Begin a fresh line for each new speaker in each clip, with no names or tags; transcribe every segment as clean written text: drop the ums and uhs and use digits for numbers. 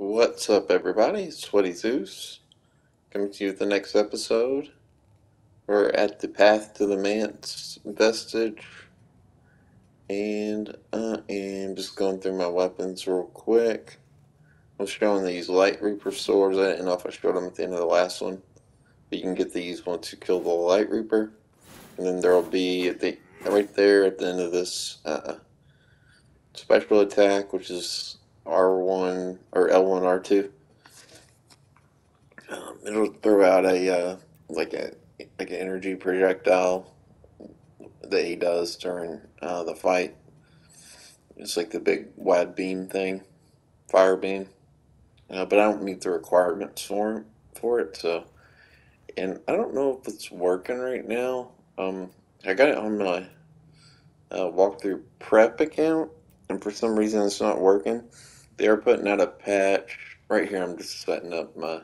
What's up, everybody? It's Sweaty Zeus coming to you with the next episode. We're at the path to the Manse vestige, and I am just going through my weapons real quick. I'm showing these Light Reaper swords. I didn't know if I showed them at the end of the last one, but you can get these once you kill the Light Reaper, and then there'll be right there at the end of this special attack, which is R1 or L1 R2. It'll throw out like a like an energy projectile that he does during the fight. It's like the big wide beam thing, fire beam. But I don't meet the requirements for it. So, and I don't know if it's working right now. I got it on my walkthrough prep account, and for some reason it's not working. They are putting out a patch right here. I'm just setting up my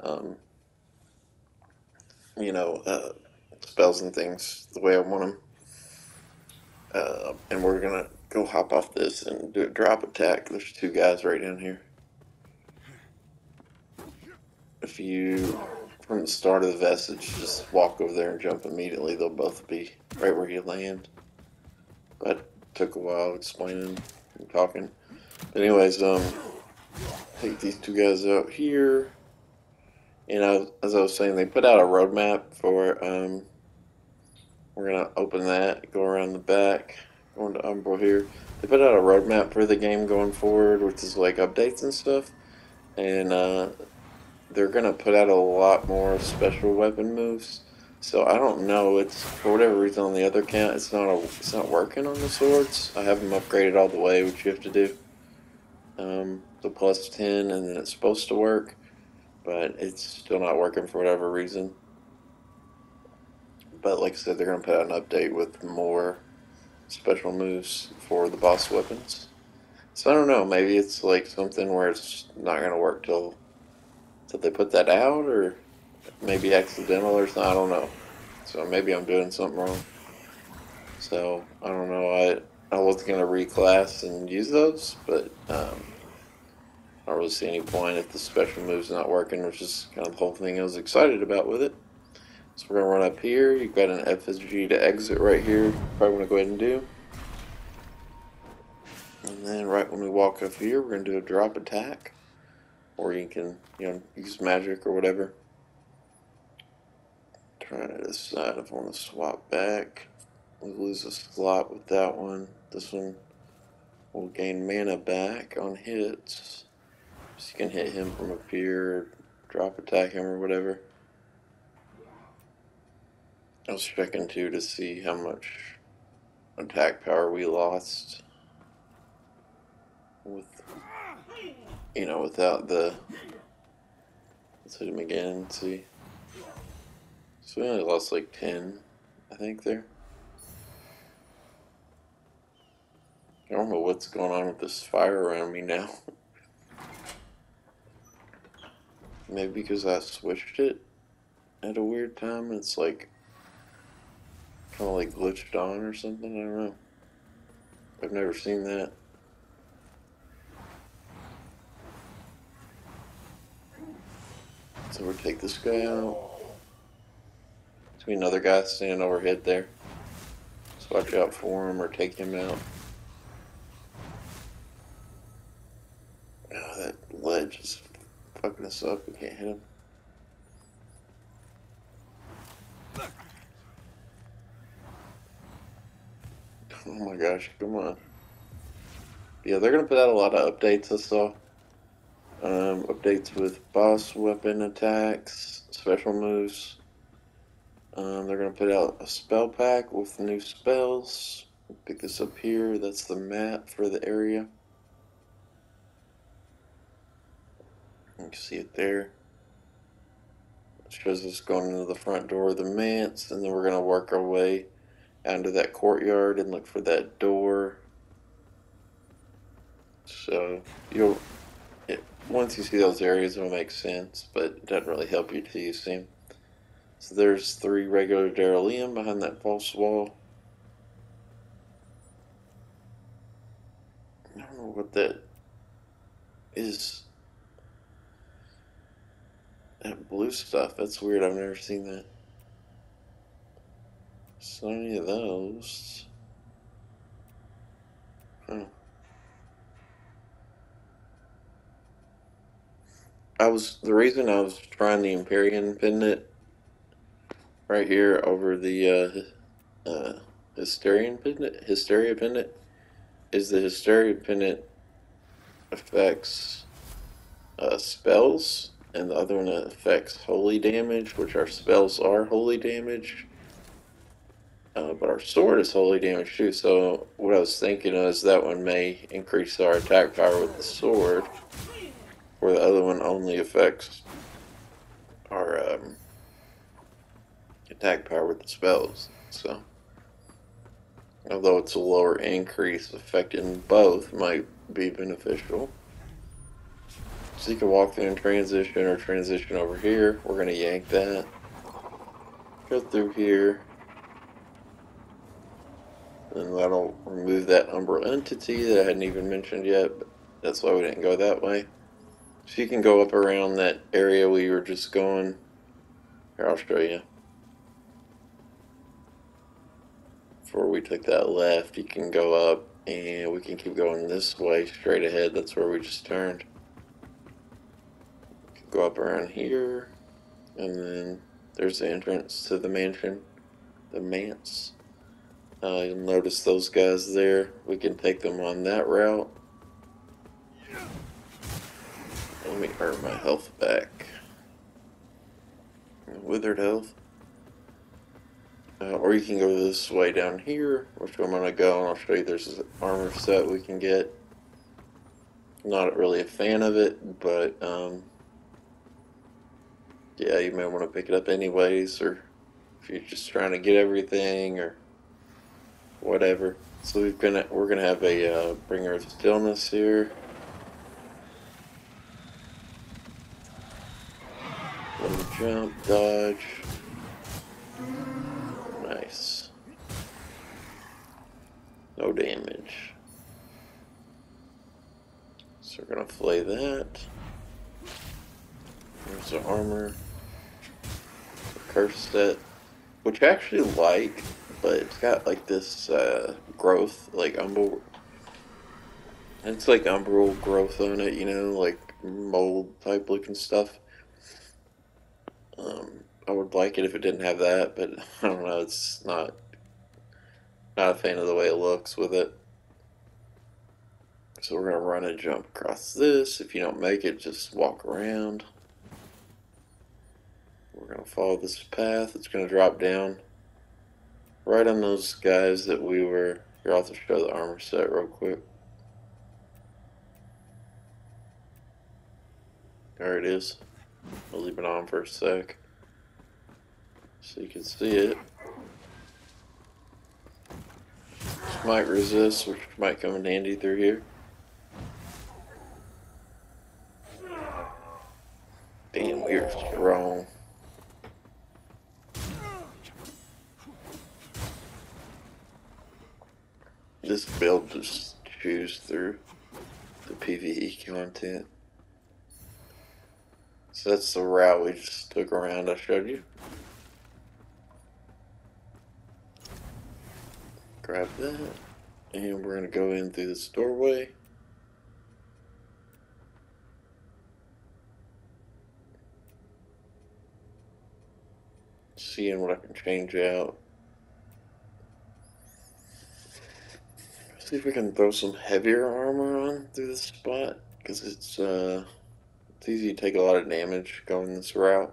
um, you know, spells and things the way I want them. And we're gonna go hop off this and do a drop attack. There's two guys right down here. If you, from the start of the vestige, just walk over there and jump immediately, they'll both be right where you land. But it took a while explaining and talking. But anyways, take these two guys out here. And as I was saying, they put out a roadmap for, we're going to open that, go around the back, going to Umbro here. They put out a roadmap for the game going forward, which is like updates and stuff. And they're going to put out a lot more special weapon moves. So I don't know, it's, for whatever reason on the other account, it's not working on the swords. I have them upgraded all the way, which you have to do. The plus 10, and then it's supposed to work. But it's still not working for whatever reason. But like I said, they're going to put out an update with more special moves for the boss weapons. So I don't know, maybe it's like something where it's not going to work till they put that out, or maybe accidental or something, I don't know. So maybe I'm doing something wrong. So I don't know, I was going to reclass and use those, but I don't really see any point if the special move's not working, which is kind of the whole thing I was excited about with it. So we're going to run up here. You've got an FSG to exit right here. Probably want to go ahead and do. And then right when we walk up here, we're going to do a drop attack. Or you can, use magic or whatever. Trying to decide if I want to swap back. We lose a slot with that one. This one will gain mana back on hits. So you can hit him from up here, drop attack him or whatever. I was checking too to see how much attack power we lost with, without the, let's hit him again and see. So we only lost like 10, I think, there. I don't know what's going on with this fire around me now. Maybe because I switched it at a weird time, it's like kind of like glitched on or something. I don't know. I've never seen that. So we'll take this guy out. There's be another guy standing overhead there. So watch out for him or take him out. Oh, that ledge is fucking us up. We can't hit him. Oh my gosh, come on. Yeah, they're gonna put out a lot of updates, I saw. Updates with boss weapon attacks, special moves. They're gonna put out a spell pack with new spells. Pick this up here, that's the map for the area. You can see it there. It shows us going into the front door of the manse, and then we're gonna work our way out into that courtyard and look for that door. So once you see those areas, it'll make sense, but it doesn't really help you till you see them. So there's 3 regular Darylium behind that false wall. I don't know what that is That blue stuff, that's weird. I've never seen that. So many of those. Huh. The reason I was trying the Empyrean pendant right here over the Hysteria pendant, is the Hysteria pendant affects spells, and the other one affects holy damage, which our spells are holy damage. But our sword is holy damage too, so what I was thinking is that one may increase our attack power with the sword, where the other one only affects our attack power with the spells. So, although it's a lower increase, affecting both might be beneficial. So you can walk through and transition, or transition over here. We're going to yank that. Go through here. And that'll remove that Umbral entity that I hadn't even mentioned yet, but that's why we didn't go that way. So you can go up around that area we were just going. Here, I'll show you. Before we took that left, you can go up, and we can keep going this way, straight ahead. That's where we just turned. You can go up around here, and then there's the entrance to the mansion, the Manse. You'll notice those guys there. We can take them on that route. Let me earn my health back. Withered health. Or you can go this way down here, which I'm going to go, and I'll show you there's an armor set we can get. Not really a fan of it, but yeah, you may want to pick it up anyways, or if you're just trying to get everything, or whatever. So we're gonna have a bringer of stillness here. Let me jump, dodge. Nice. No damage. So we're gonna flay that. There's the armor. The curse set, which I actually like, but it's got like this growth, like umbral. It's like umbral growth on it, you know, like mold type looking stuff. I would like it if it didn't have that, but I don't know. It's not a fan of the way it looks with it. So we're gonna run and jump across this. If you don't make it, just walk around. We're gonna follow this path. It's gonna drop down right on those guys that we were. Here, I'll just show the armor set real quick. There it is. I'll leave it on for a sec so you can see it. This might resist, which might come in handy through here. Damn, we are strong. This build just chews through the PvE content. So that's the route we just took around I showed you. Grab that, and we're going to go in through this doorway. Seeing what I can change out. See if we can throw some heavier armor on through this spot, because it's easy to take a lot of damage going this route.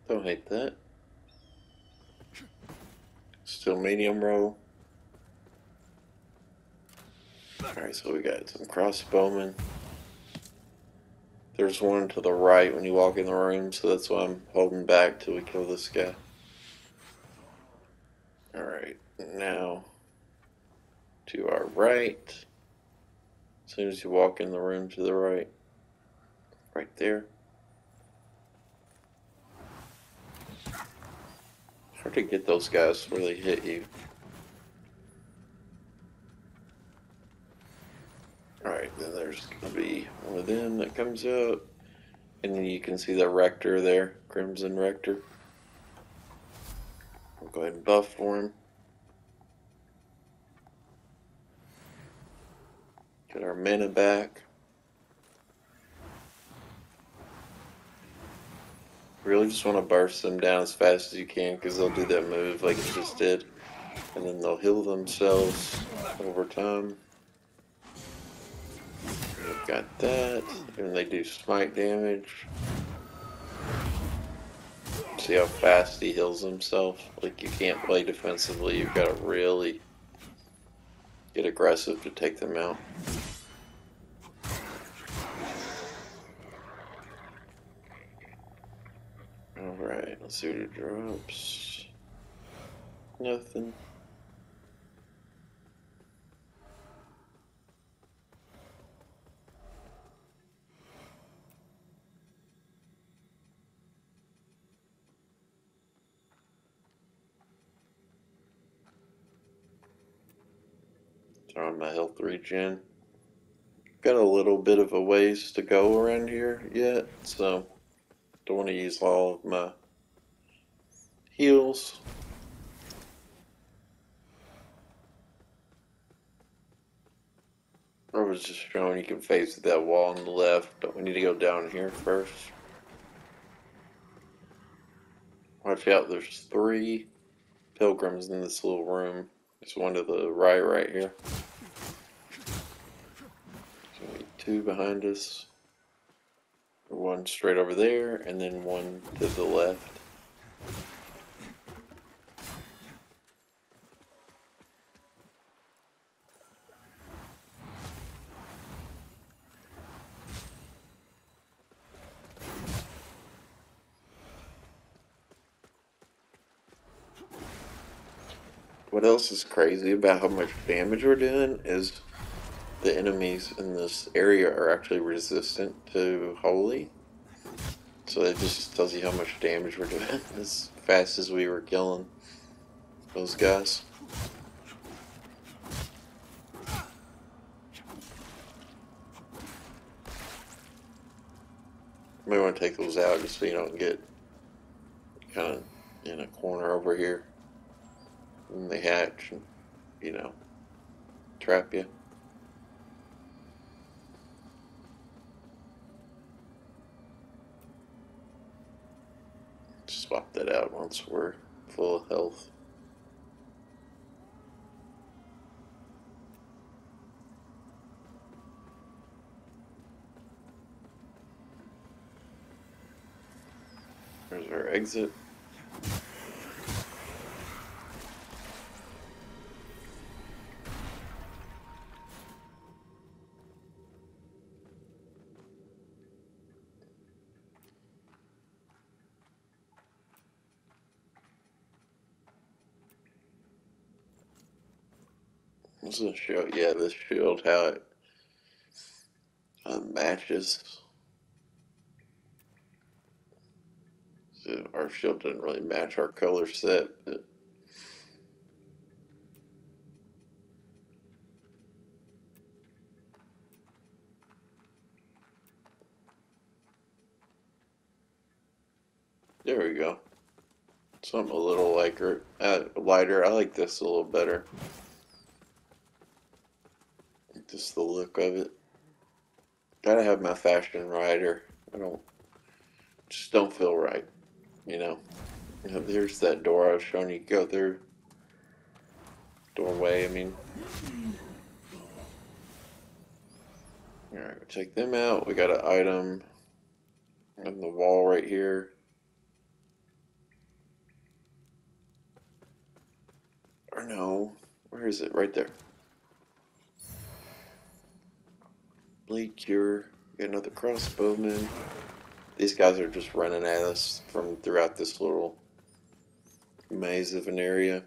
Don't hate that. Still medium roll. Alright, so we got some crossbowmen. There's one to the right when you walk in the room, so that's why I'm holding back till we kill this guy. Alright, now to our right. As soon as you walk in the room to the right. Right there. Hard to get those guys where they hit you. Alright, then there's going to be one of them that comes out. And then you can see the Rector there, Crimson Rector. I'll go ahead and buff for him. Get our mana back. Really just want to burst them down as fast as you can because they'll do that move like it just did. And then they'll heal themselves over time. We've got that. And they do smite damage. See how fast he heals himself? Like, you can't play defensively. You've got to really get aggressive to take them out. Alright, let's see what it drops. Nothing. Throwing my health regen. Got a little bit of a ways to go around here yet, so don't want to use all of my heals. I was just showing you can face that wall on the left, but we need to go down here first. Watch out, there's 3 pilgrims in this little room. There's one to the right here. There's going to be 2 behind us. 1 straight over there, and then 1 to the left. What else is crazy about how much damage we're doing is the enemies in this area are actually resistant to Holy. So it just tells you how much damage we're doing as fast as we were killing those guys. You may want to take those out just so you don't get kind of in a corner over here. And they hatch and, you know, trap you. Swap that out once we're full of health. There's our exit. This will show, yeah, this shield, how it matches. So our shield doesn't really match our color set, but there we go. Something a little lighter. I like this a little better. Just the look of it. Gotta have my fashion rider. Just don't feel right, you know. There's that door I was showing you. Go through. Doorway, I mean. Alright, check them out. We got an item on the wall right here. Or no, where is it? Right there. Bleed Cure. Got another crossbowman. These guys are just running at us from throughout this little maze of an area.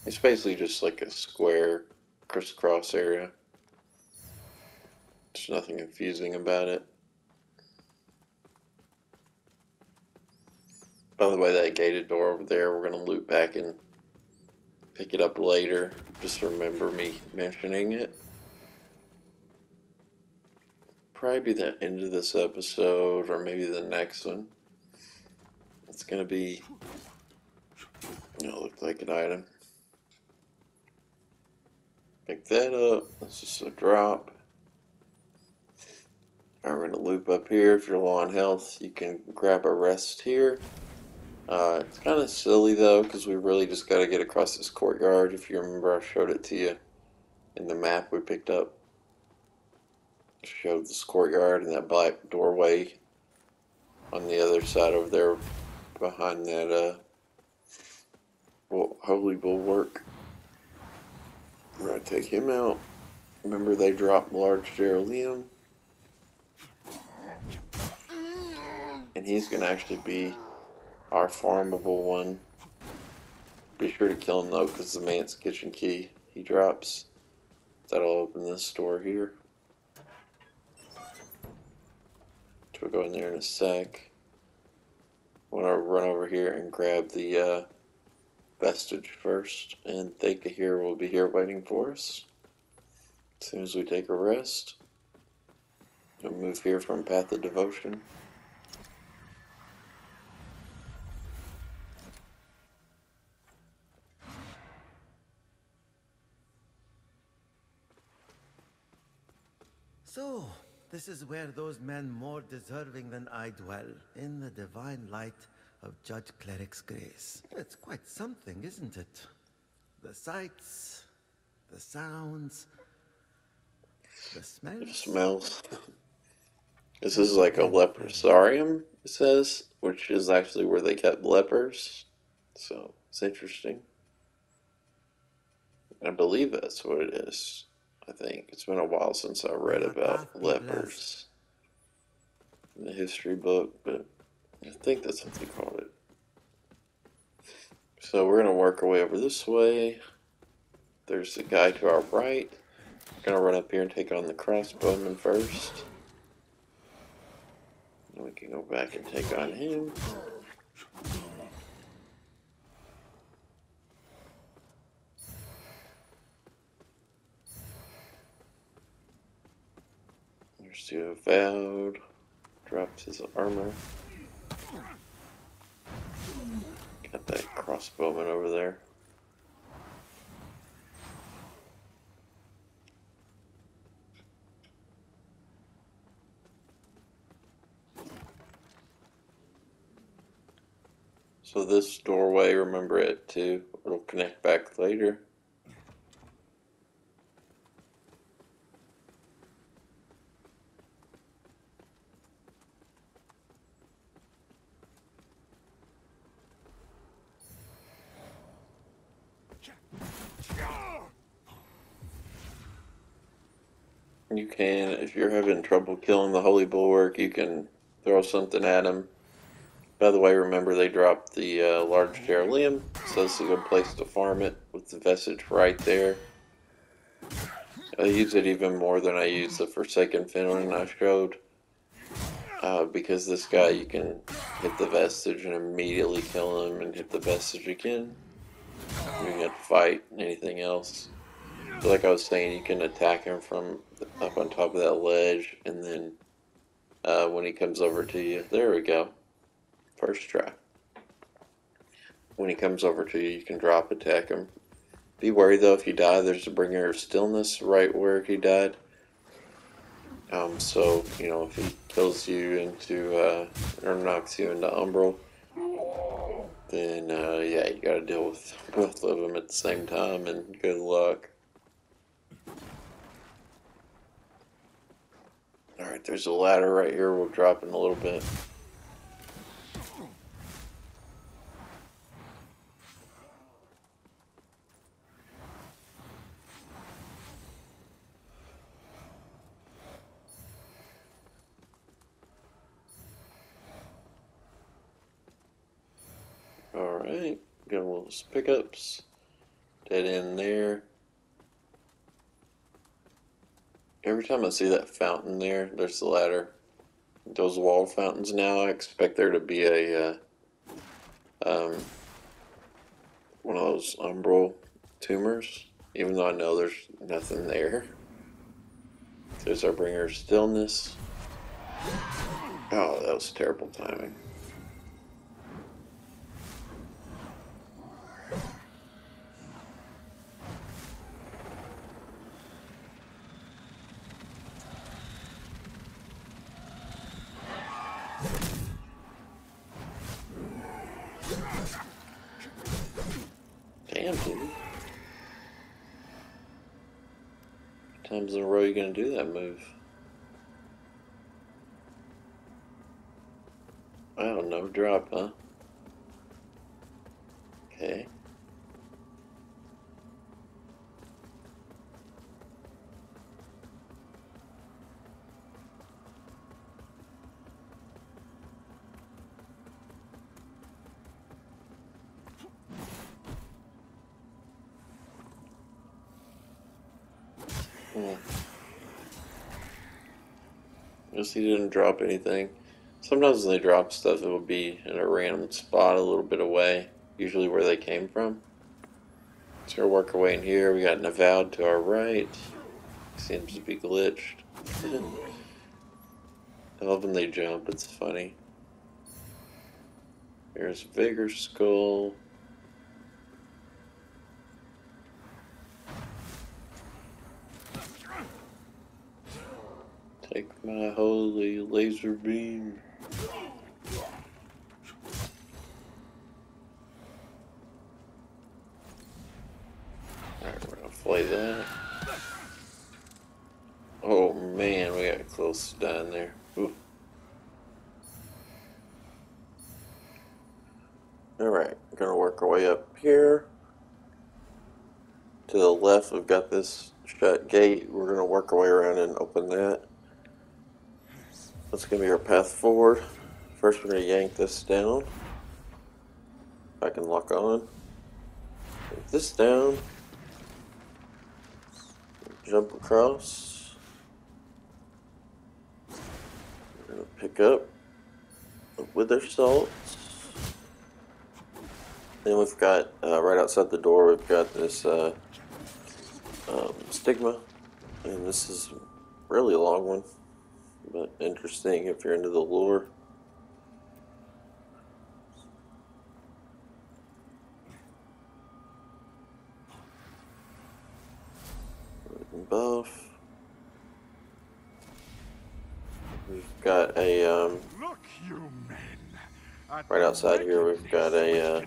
It's basically just like a square crisscross area. There's nothing confusing about it. By the way, that gated door over there, we're going to loop back and pick it up later. Just remember me mentioning it. Probably be the end of this episode, or maybe the next one. It's going to be, look like an item. Pick that up. That's just a drop. Alright, we're going to loop up here. If you're low on health, you can grab a rest here. It's kind of silly though, because we really just got to get across this courtyard. If you remember, I showed it to you in the map we picked up. Showed this courtyard and that black doorway on the other side over there behind that holy bulwark. We're going to take him out. Remember, they dropped large Geraldine. And he's going to actually be our farmable one. Be sure to kill him though, because the Manse kitchen key he drops. That'll open this door here. So we'll go in there in a sec. I want to run over here and grab the vestige first, and Theka here will be here waiting for us. As soon as we take a rest, we'll move here from Path of Devotion.
So, this is where those men more deserving than I dwell, in the divine light of Judge Cleric's grace. It's quite something, isn't it? The sights, the sounds, the smells.
It smells. This is like a leprosarium, it says, which is actually where they kept lepers. So, it's interesting. I believe that's what it is. I think. It's been a while since I read about lepers in the history book, but I think that's what they called it. So we're going to work our way over this way. There's the guy to our right. We're going to run up here and take on the crossbowman first. Then we can go back and take on him. There's the Hallowed. Drops his armor. Got that crossbowman over there. So this doorway, remember it too. It'll connect back later. You can, if you're having trouble killing the Holy Bulwark, you can throw something at him. By the way, remember they dropped the large Geraldine, so this is a good place to farm it with the vestige right there. I use it even more than I use the Forsaken Finland I showed. Because this guy, you can hit the vestige and immediately kill him and hit the vestige again. You can have to fight anything else. So like I was saying, you can attack him from up on top of that ledge, and then when he comes over to you, there we go. First try. When he comes over to you, you can drop attack him. Be wary though, if you die, there's a bringer of stillness right where he died. So, if he kills you into, or knocks you into Umbral, then, yeah, you gotta deal with both of them at the same time, and good luck. Alright, there's a ladder right here. We'll drop in a little bit. Alright, got a little pickups. Dead end there. Every time I see that fountain there, there's the ladder. Those wall fountains now, I expect there to be a um, one of those umbral tumors, even though I know there's nothing there. There's our bringer of stillness. Oh, that was terrible timing. Damn, dude. How many times in a row are you gonna do that move? I don't know, drop, huh? Okay. Guess he didn't drop anything. Sometimes when they drop stuff, it will be in a random spot a little bit away, usually where they came from. So we'll work our way in here. We got an Avowed to our right. Seems to be glitched. I love when they jump, it's funny. Here's Vigor Skull. Take my holy laser beam. Alright, we're gonna flay that. Oh man, we got close to dying there. Ooh. Alright, we're gonna work our way up here. To the left, we've got this shut gate. We're gonna work our way around and open that. That's gonna be our path forward. First, we're gonna yank this down. If I can lock on. Yank this down. Jump across. We're gonna pick up wither salts. Then we've got right outside the door. We've got this stigma, and this is a really long one, but interesting if you're into the lore. Buff. We've got a
Look, you men.
right outside here. We've got a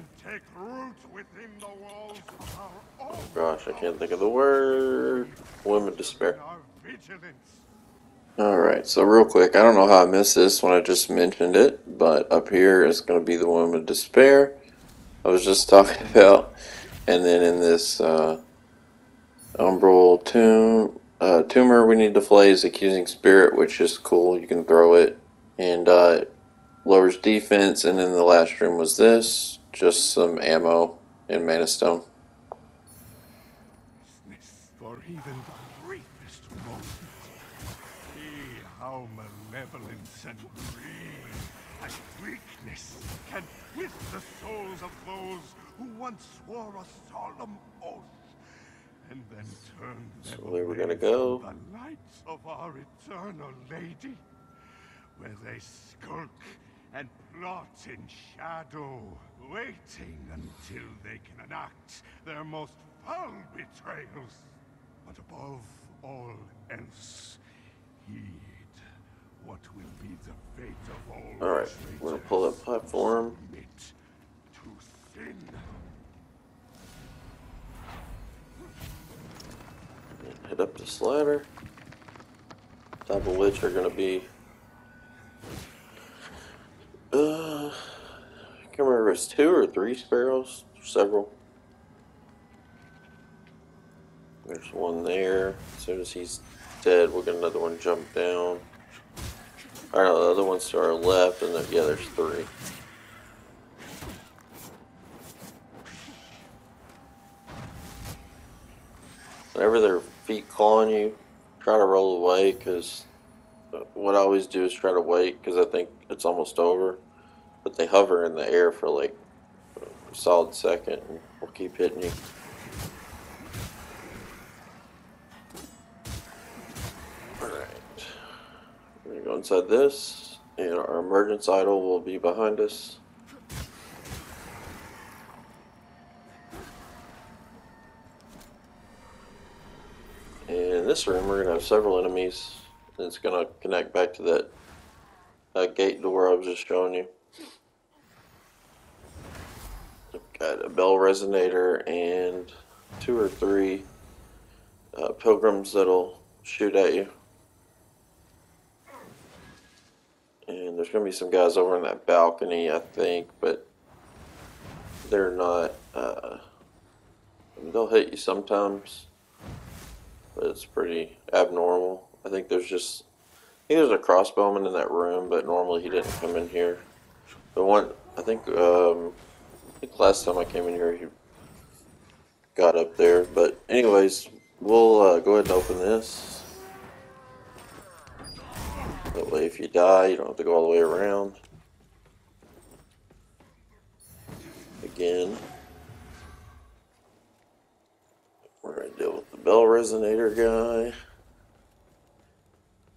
oh gosh, I can't think of the word. Woman of Despair. Alright, so real quick, I don't know how I missed this when I just mentioned it, but up here is going to be the Woman of Despair I was just talking about. And then in this umbral tumor we need to flay is Accusing Spirit, which is cool. You can throw it and lowers defense. And then the last room was this, just some ammo and mana stone.
For even the briefest moment. See how malevolence and greed and weakness can twist the souls of those who once swore a solemn oath, and then turn them
So where we're gonna
away
go?
from the lights of our eternal lady, where they skulk and plot in shadow, waiting until they can enact their most foul betrayals. But above all else, heed what will be the fate of all.
Alright, we're gonna pull that platform.
Submit to sin.
And head up this ladder. Top of which are gonna be I can't remember if it's 2 or 3 sparrows. Several. There's one there. As soon as he's dead, we'll get another one jump down. Alright, the other one's to our left, and then, yeah, there's 3. Whenever their feet claw on you, try to roll away, because what I always do is try to wait because I think it's almost over. But they hover in the air for like a solid second and we'll keep hitting you. Alright. We're going to go inside this, and our emergence idol will be behind us. And in this room, we're going to have several enemies. And it's going to connect back to that gate door I was just showing you. I've got a bell resonator and 2 or 3 pilgrims that'll shoot at you. And there's going to be some guys over on that balcony, I think, but they're not, they'll hit you sometimes, but it's pretty abnormal. I think there's a crossbowman in that room, but normally he didn't come in here. But I think last time I came in here he got up there. But anyways, we'll go ahead and open this. That way if you die, you don't have to go all the way around. Again, we're going to deal with the bell resonator guy.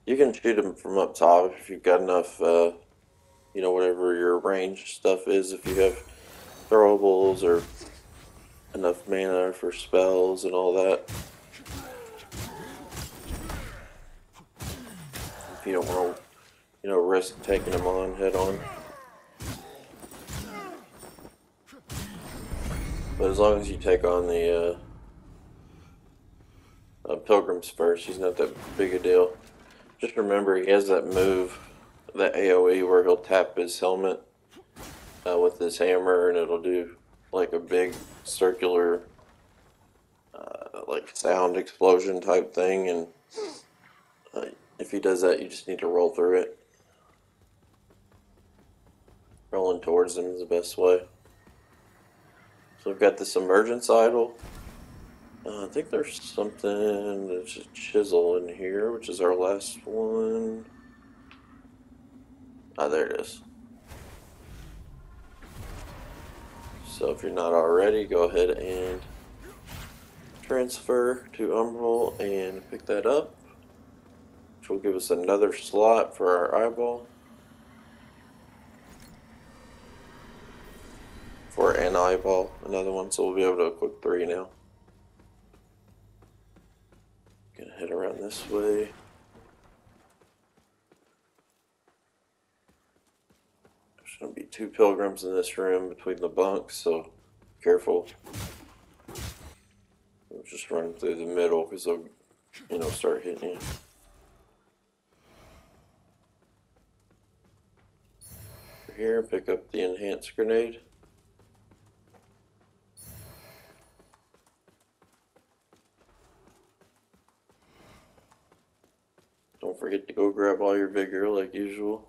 You can shoot him from up top if you've got enough, whatever your range stuff is. If you have throwables or enough mana for spells and all that. If you don't want to, risk taking him on head on. But as long as you take on the pilgrims first, he's not that big a deal. Just remember, he has that move, that AoE, where he'll tap his helmet with his hammer, and it'll do like a big circular, like sound explosion type thing. And if he does that, you just need to roll through it. Rolling towards him is the best way. So we've got this emergence idol. I think there's something, there's a chisel in here, which is our last one. Ah, there it is. So if you're not already, go ahead and transfer to Umbral and pick that up, which will give us another slot for our eyeball. For an eyeball, another one, so we'll be able to equip 3 now. Gonna head around this way. There's gonna be 2 pilgrims in this room between the bunks, so careful. We'll just run through the middle because they'll, start hitting you. Here, pick up the enhanced grenade. Don't forget to go grab all your vigor like usual.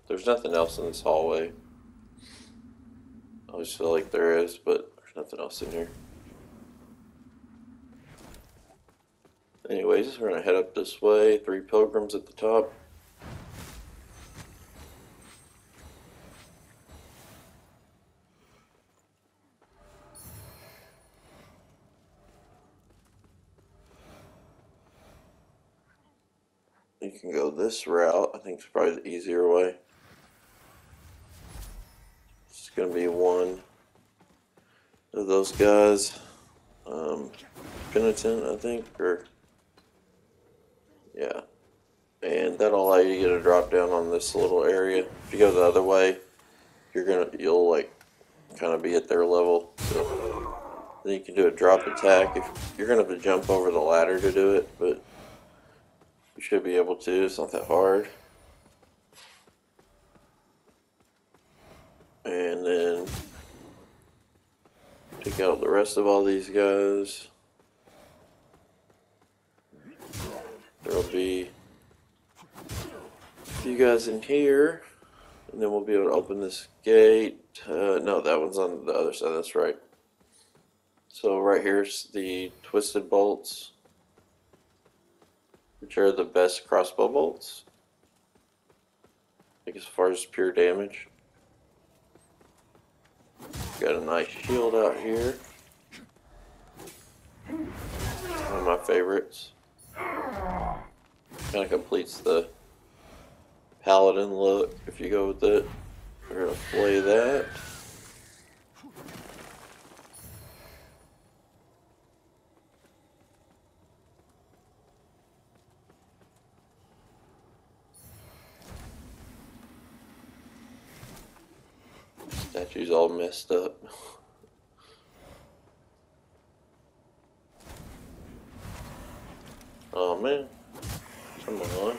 There's nothing else in this hallway. I always feel like there is, but there's nothing else in here. Anyways, we're going to head up this way. 3 pilgrims at the top. You can go this route. I think it's probably the easier way. It's going to be one of those guys. Penitent, I think, or yeah. And that'll allow you to get a drop down on this little area. If you go the other way, you'll like kind of be at their level. So then you can do a drop attack. If you're gonna have to jump over the ladder to do it, but you should be able to. It's not that hard. And then take out the rest of all these guys. There'll be a few guys in here, and then we'll be able to open this gate. No, that one's on the other side. That's right. So right here's the twisted bolts. which are the best crossbow bolts. Like as far as pure damage. Got a nice shield out here. One of my favorites. Kind of completes the paladin look if you go with it. We're gonna play that. Statue's all messed up. Oh man, come on. I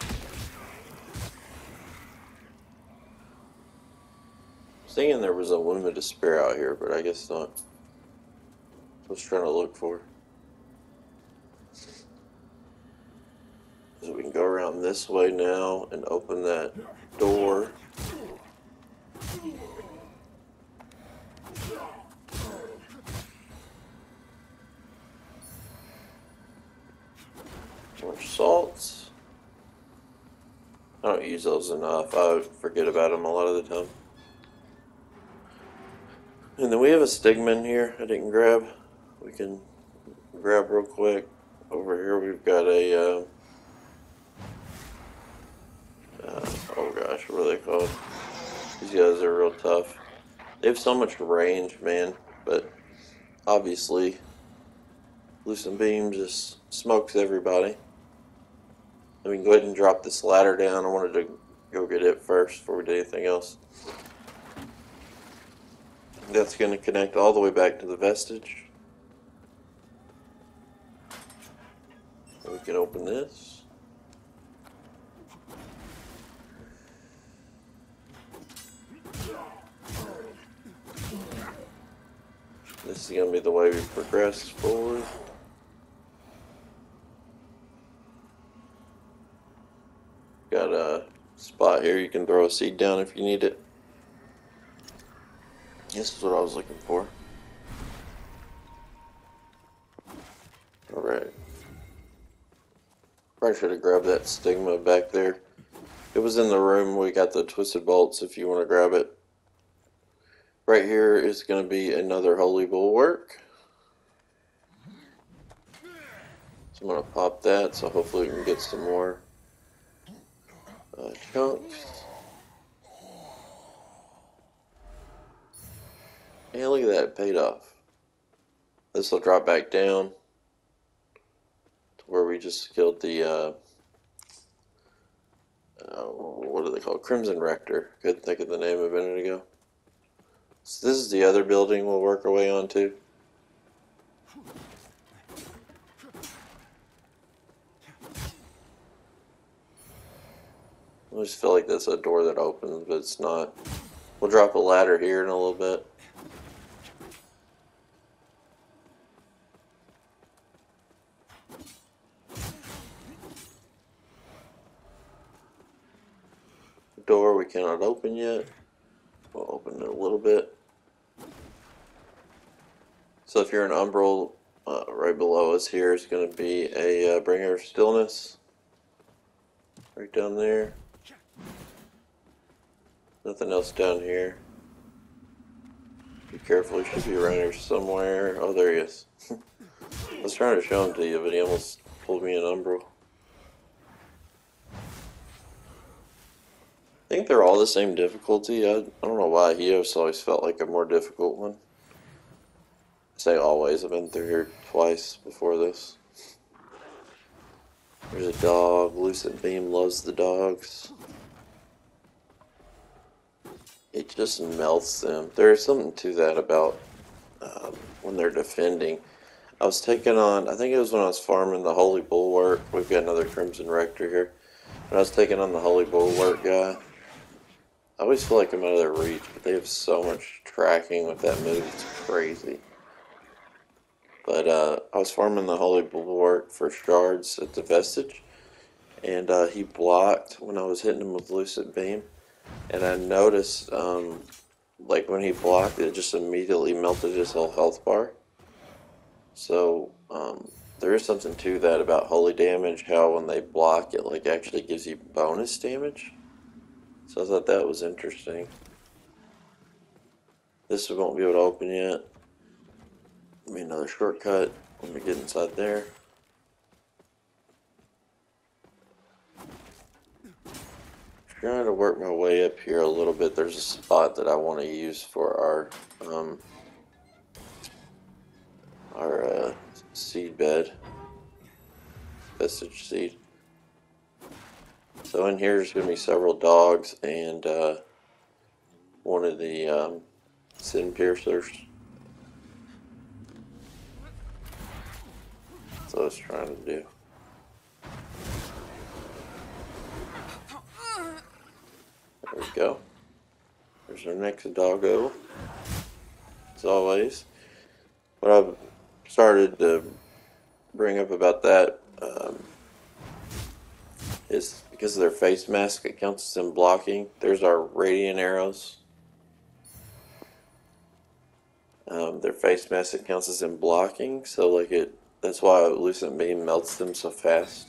was thinking there was a Womb of Despair out here, but I guess not. I was trying to look for. So we can go around this way now and open that door. More salts. I don't use those enough. I forget about them a lot of the time. And then we have a stigma in here I didn't grab. We can grab real quick. Over here we've got a, oh gosh, what are they called? These guys are real tough. They have so much range, man, but obviously Lucent Beam just smokes everybody. And we can go ahead and drop this ladder down. I wanted to go get it first before we did anything else. That's going to connect all the way back to the vestige. We can open this. This is going to be the way we progress forward. Got a spot here you can throw a seed down if you need it. This is what I was looking for. Alright. Probably should have grabbed that stigma back there. It was in the room. We got the twisted bolts if you want to grab it. Right here is going to be another holy bulwark. So I'm going to pop that, so hopefully we can get some more chunks. And look at that, it paid off. This will drop back down to where we just killed the, what are they called? Crimson Rector. Couldn't think of the name a minute ago. So this is the other building we'll work our way onto. I just feel like that's a door that opens, but it's not. We'll drop a ladder here in a little bit. The door we cannot open yet. We'll open it a little bit. So if you're in Umbral, right below us here is going to be a Bringer of Stillness. Right down there. Nothing else down here. Be careful, he should be around here somewhere. Oh, there he is. I was trying to show him to you, but he almost pulled me in Umbral. I think they're all the same difficulty. I don't know why Hios always felt like a more difficult one. I say always, I've been through here twice before this. There's a dog. Lucent Beam loves the dogs. It just melts them. There's something to that about when they're defending. I was taking on, I think it was when I was farming the Holy Bulwark. We've got another Crimson Rector here. When I was taking on the Holy Bulwark guy, I always feel like I'm out of their reach, but they have so much tracking with that move, it's crazy. But I was farming the Holy Bulwark for shards at the vestige, and he blocked when I was hitting him with Lucent Beam. And I noticed, like when he blocked, it just immediately melted his whole health bar. So there is something to that about holy damage, how when they block it like actually gives you bonus damage. So I thought that was interesting. This we won't be able to open yet. Give me another shortcut. Let me get inside there. Trying to work my way up here a little bit. There's a spot that I want to use for our seed bed, vestige seed. So in here there's going to be several dogs and one of the sin piercers. That's what I was trying to do. There we go. There's our next doggo. As always. What I've started to bring up about that is because of their face mask, it counts as them blocking. There's our radiant arrows. Their face mask, it counts as them blocking, so like that's why Lucent Beam melts them so fast.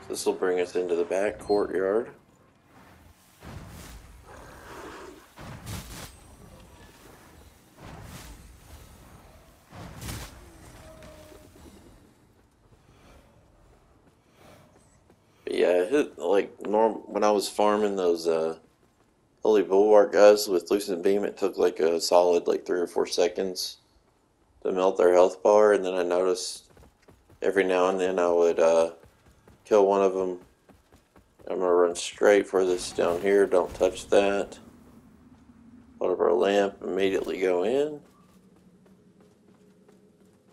So this will bring us into the back courtyard. But yeah, when I was farming those Holy Bulwark guys with Lucent Beam, it took like a solid 3 or 4 seconds to melt their health bar, and then I noticed every now and then I would kill one of them. I'm going to run straight for this down here, don't touch that. Hold up our lamp, immediately go in.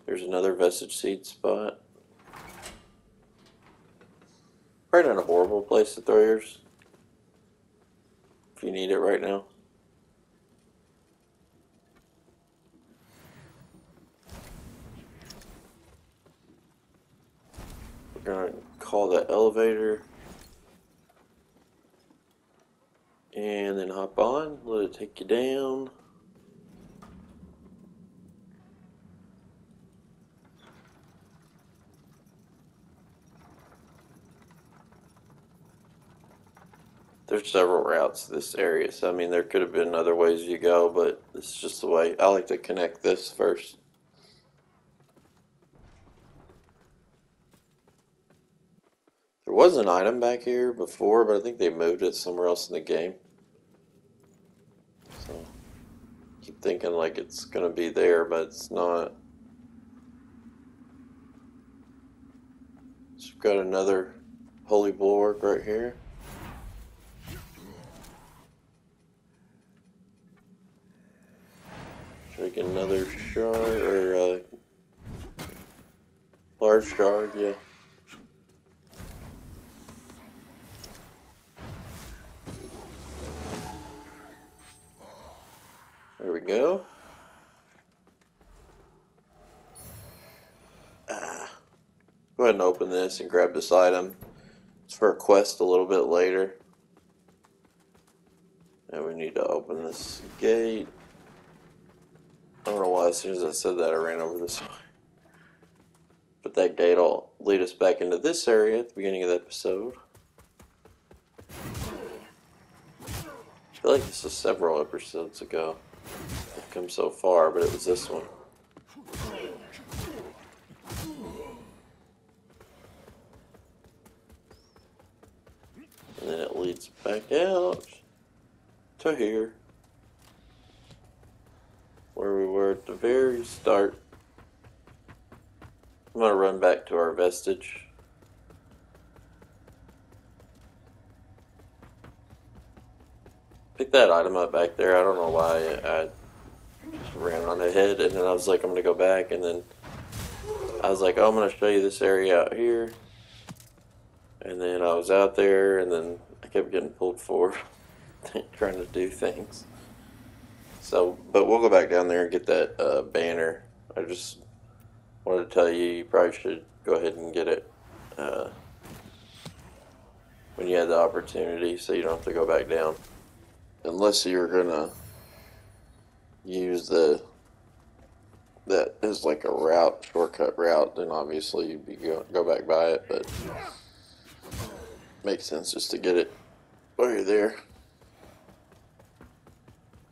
There's another vestige seed spot. Probably not a horrible place to throw yours if you need it right now. We're going to call that elevator and then hop on, let it take you down. There's several routes to this area, so I mean there could have been other ways you go, but this is just the way. I like to connect this first. There was an item back here before, but I think they moved it somewhere else in the game. So I keep thinking like it's gonna be there, but it's not. So we've got another holy bulwark right here. Drink another shard, or large shard, yeah. There we go. Go ahead and open this and grab this item. It's for a quest a little bit later. And we need to open this gate. I don't know why as soon as I said that I ran over this way. But that gate will lead us back into this area at the beginning of the episode. I feel like this was several episodes ago. I've come so far, but it was this one. And then it leads back out to here, where we were at the very start. I'm going to run back to our vestige. Pick that item up back there. I don't know why I just ran on ahead, and then I was like, I'm going to go back, and then I was like, oh, I'm going to show you this area out here. And then I was out there, and then I kept getting pulled forward, trying to do things. So, but we'll go back down there and get that banner. I just wanted to tell you, you probably should go ahead and get it when you had the opportunity, so you don't have to go back down. Unless you're gonna use the that is like a route, shortcut route, then obviously you'd be go back by it, but makes sense just to get it while you're there.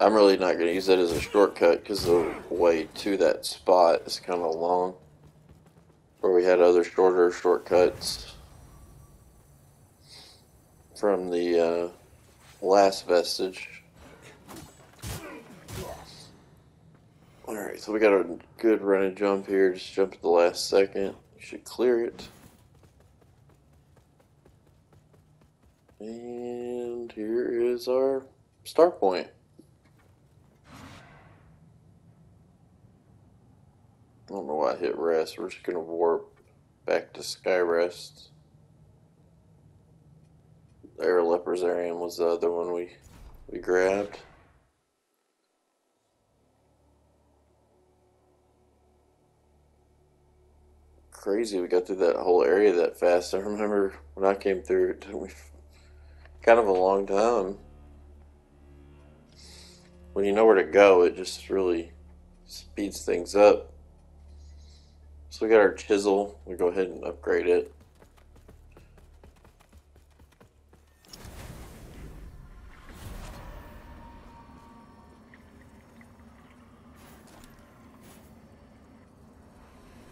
I'm really not going to use that as a shortcut because the way to that spot is kind of long, where we had other shorter shortcuts from the last vestige. Alright, so we got a good run and jump here. Just jump at the last second. You should clear it. And here is our start point. I don't know why I hit rest. We're just going to warp back to Skyrest. Air Leprosarium was the other one we grabbed. Crazy we got through that whole area that fast. I remember when I came through, it took me kind of a long time. When you know where to go, it just really speeds things up. So we got our chisel. We'll go ahead and upgrade it.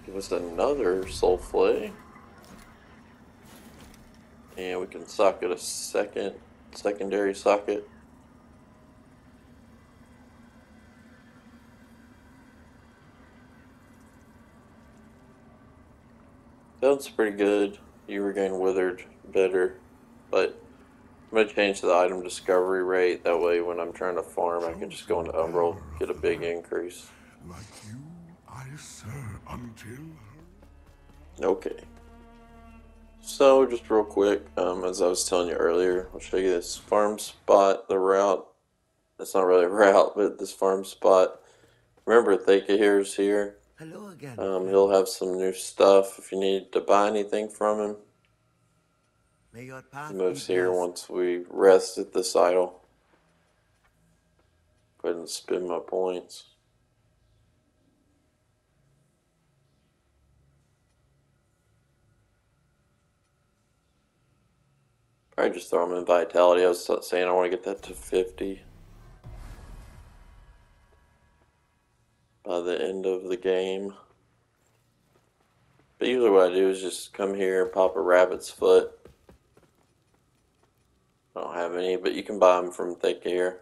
Give us another soul flay. And we can socket a secondary socket. Sounds pretty good. You regain withered better, but I'm going to change the item discovery rate. That way when I'm trying to farm, I can just go into Umbral, get a big increase.
Like you, I serve until
Okay. So just real quick, as I was telling you earlier, I'll show you this farm spot, the route. That's not really a route, but this farm spot. Remember, Theka here's here.
Hello again.
He'll have some new stuff if you need to buy anything from him.
May your path
He moves
be
here
blessed.
once we rest at this idol. Go ahead and spin my points. Probably just throw him in Vitality. I was saying I want to get that to 50 by the end of the game. But usually what I do is just come here and pop a rabbit's foot. I don't have any, but you can buy them from Theka here.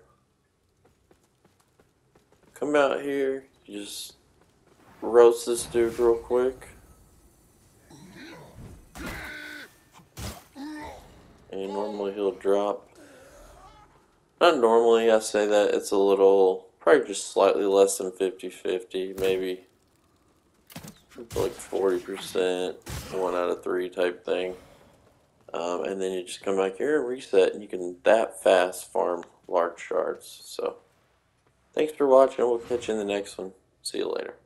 Come out here, you just roast this dude real quick. And normally he'll drop. Not normally, I say that, it's a little, probably just slightly less than 50-50, maybe like 40%, 1 out of 3 type thing. And then you just come back here and reset, and you can that fast farm large shards. So, thanks for watching. We'll catch you in the next one. See you later.